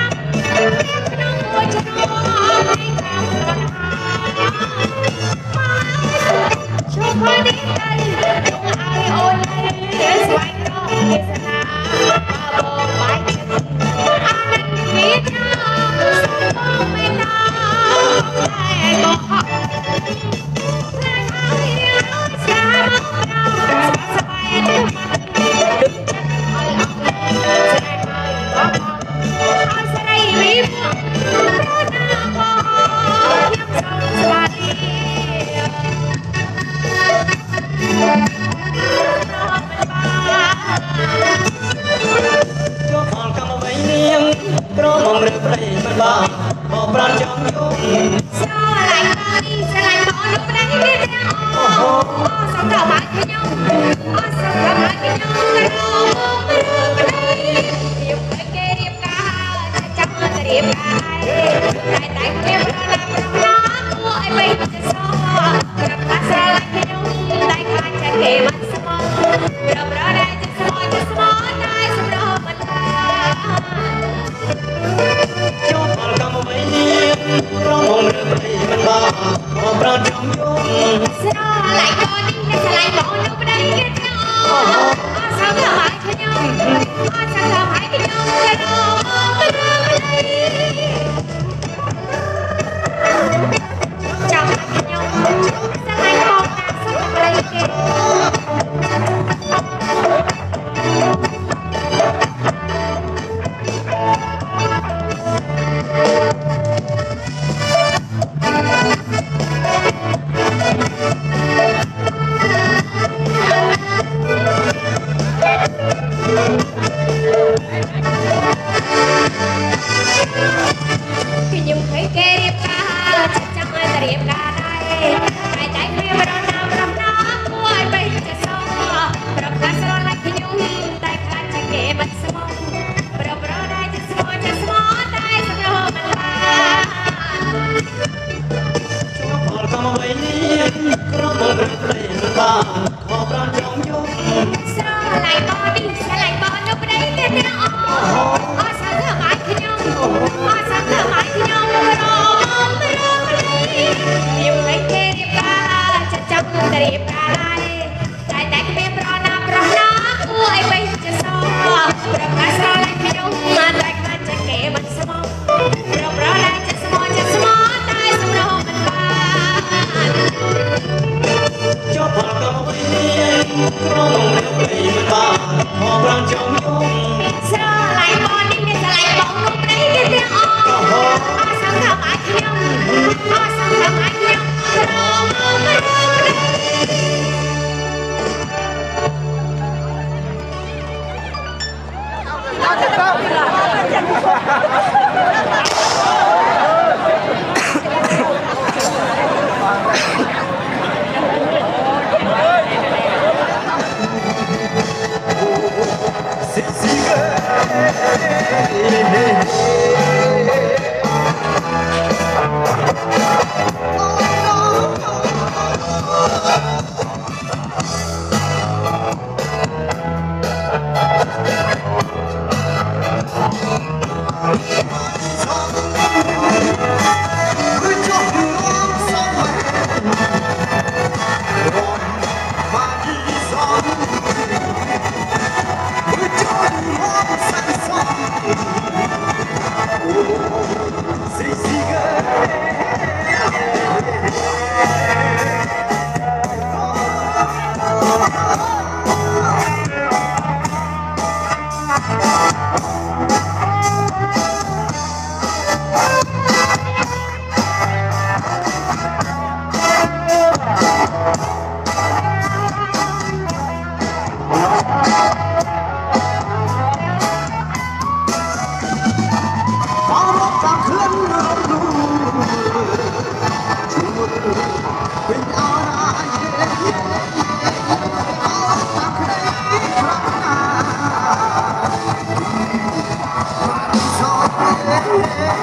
kênh Ghiền Mì Gõ để không bỏ lỡ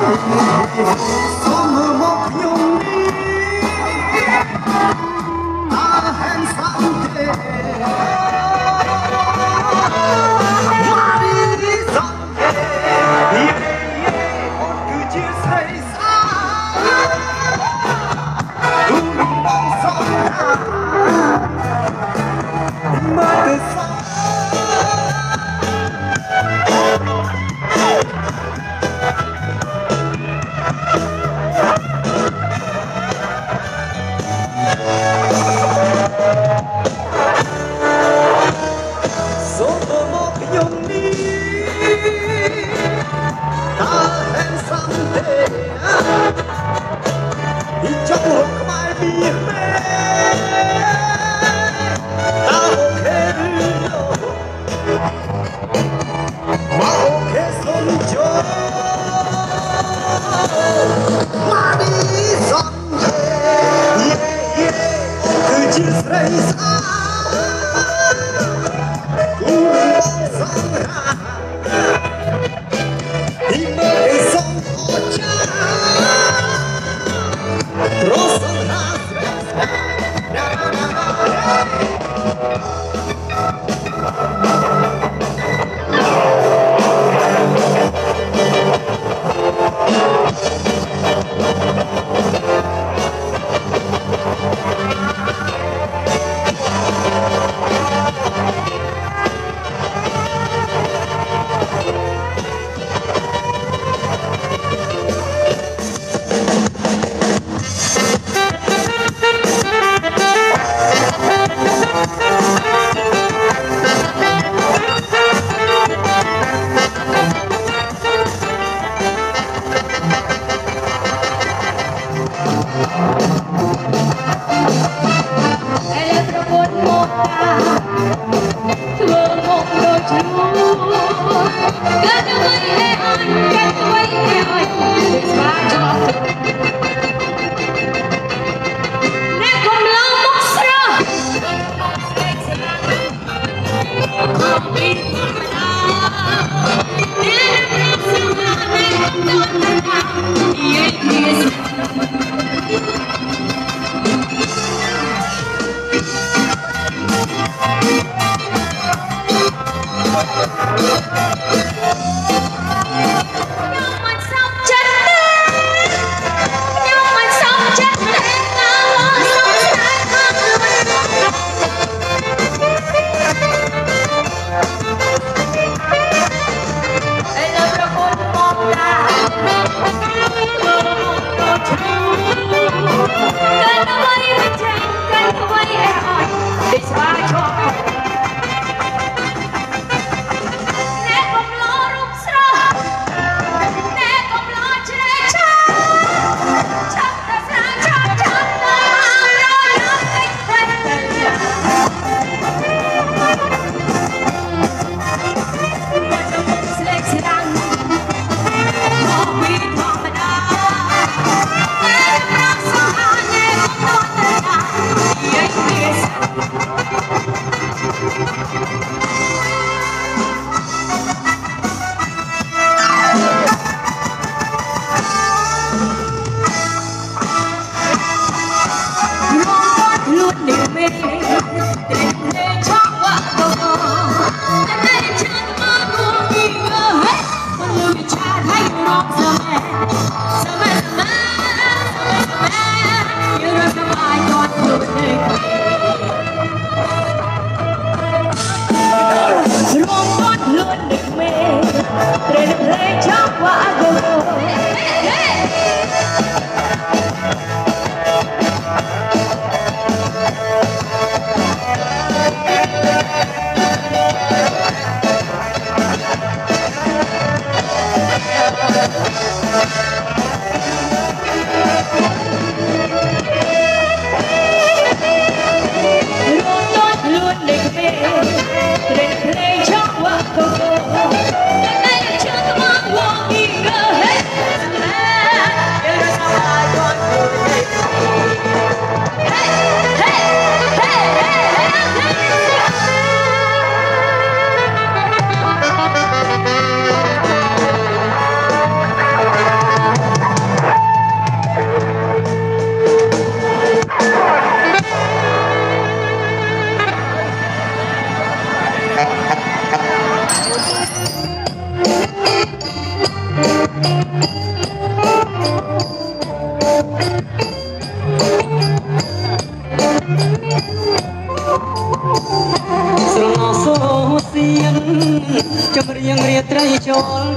សូមមើលមកខ្ញុំនេះតើហេតុស្អាតទេម៉ារីសានេះអូនគឺជាស្រីស្អាតទូលបងសងមើលទៅសង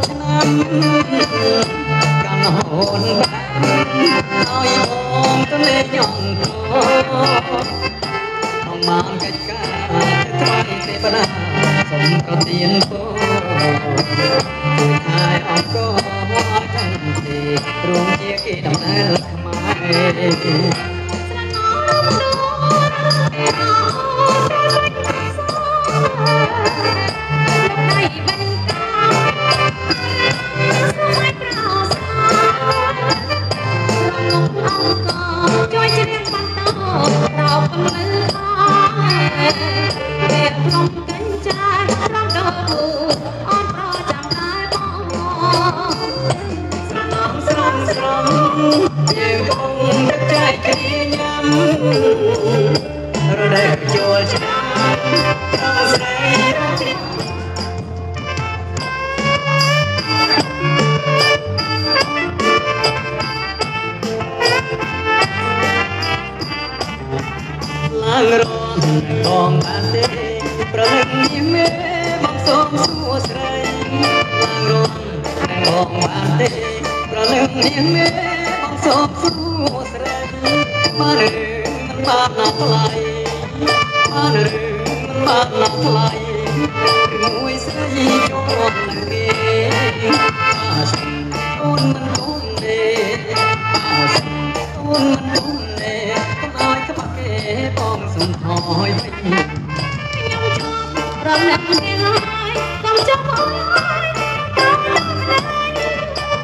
ឆ្នាំកាន់ហូនឲ្យបងទៅលេងញ៉ងក្នុងមកកិច្ចការថ្វាយទេវតាសូមប្រទានពរជួយឲ្យអង្គឲ្យទាំងទីរួមជាគេដំណើរជួយជ្រៀងបន្តដល់កំណើរៀបរំកិញ្ចារំដោអត់ប្រចាំដែរបងស្រងយើងកំពុងតែចែកគ្នាញ៉ាំរដែកជួលឆ្នាំដល់ស្រីឡើងរនបងបានទេប្រលឹងនេះមេបងសូមសួស្រីឡើងរនបងបានទេប្រលឹងនេះមេបងសូមសួស្រីបានរឿងមិនបានណាថ្លៃបានរឿងមិនបានណាថ្លៃឬមួយស្រីចូលនឹងគេអាសិនអូនមិនគុំទេអាសិនអូនមិនគុំទេកុំឲ្យក្បាក់គេបងសុំថយវិញខ្ញុំចង់រំលឹកគ្នាហើយកុំចង់អើយ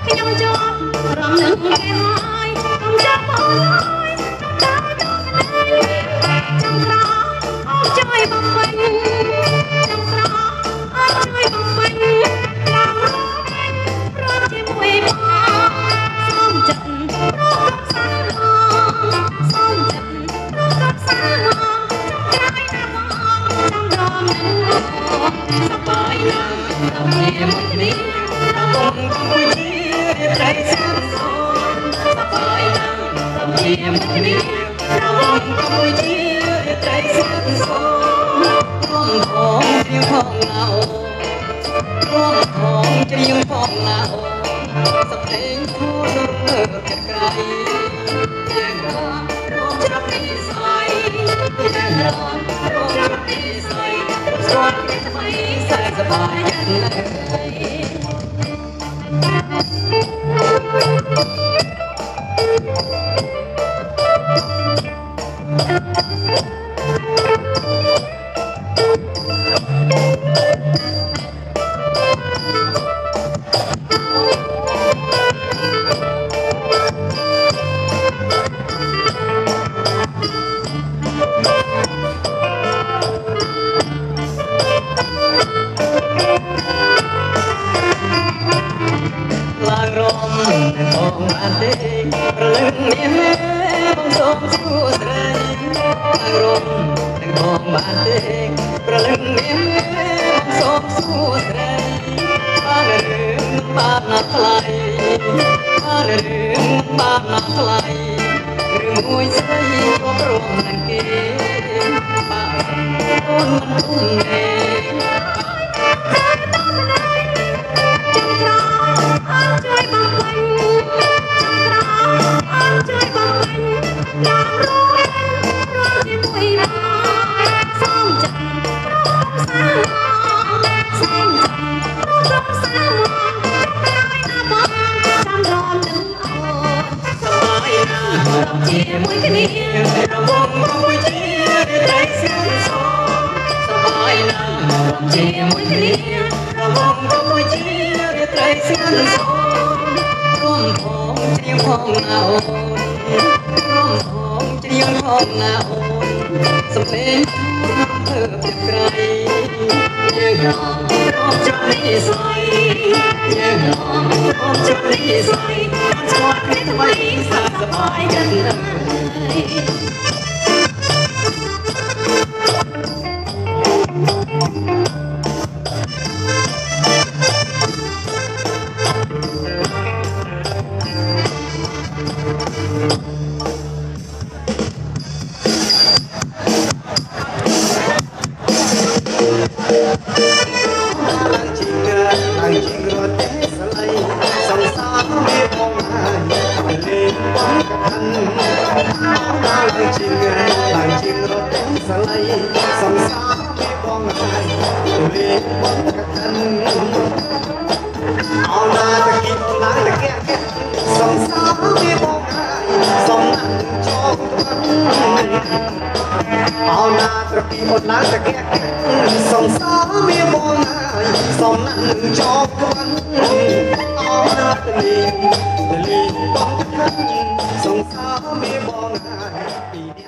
ខ្ញុំចង់រំលឹកគ្នាហើយកុំចង់អើយចាំក្រោយអត់ជួយបំពេញចាំក្រោយអត់ជួយបំពេញឡើងរវិញរត់ជាមួយបងសូមចិត្តរកសាសូមចិត្តរកសាចាំក្រោយណាបងចាំរំនឹងសបាយណាស់ដល់ជាមួយគ្នាដល់បងគួយជាត្រៃស្អាតសសបាយណាស់ដល់ជាមួយគ្នាដល់បងគួយជាត្រៃស្អាតសរួមផងជាផងណារួមផងច្រៀងផងណាសព្វេងធូរលើកក្រៃយើងរួមច្រត់ពីស្អីយើងរួមច្រត់ពីស្អីស្គាល់គ្នាថ្មីសើចសប្បាយយ៉ាងណាឡើងរំបងបានទេប្រលឹងនេះបងសូមសួស្រីឡើងរំបងបានទេប្រលឹងនេះបងសូមសួស្រីបានរឿងបានណាថ្លៃបានរឿងបានណាថ្លៃឬមួយស្រីក៏ព្រមនឹងគេបានអូនមិនគុំទេជួយបំពេញចាំក្រោយអត់ជួយបំពេញឡើងរត់ជាមួយបងសូមចិត្តរកសាសូមចិត្តរកសាចាំក្រោយណាបងចាំរំនឹងអូនសបាយណាស់រំជាមួយគ្នារំបងគួយជាត្រៃស្អាតសសបាយណាស់រំជាមួយគ្នារំបងគួយជាត្រៃស្អាតសរួមផងច្រៀងផងណាអូនរួមផងច្រៀងផងណាអូនសំឡេងជួបធ្វើពីក្រៃយើងរំចាំនេះស្អីយើងរំចាំនេះស្អីអត់ស្គាល់គ្នាថ្មីសើចសប្បាយយ៉ាងណាAng chingrat, ang chingrat, ตะแกะสองสาวเมียบองนายสองนั่นจอกกันเอาหน้าตะลีต้องกันสองสาวเมียบองนาย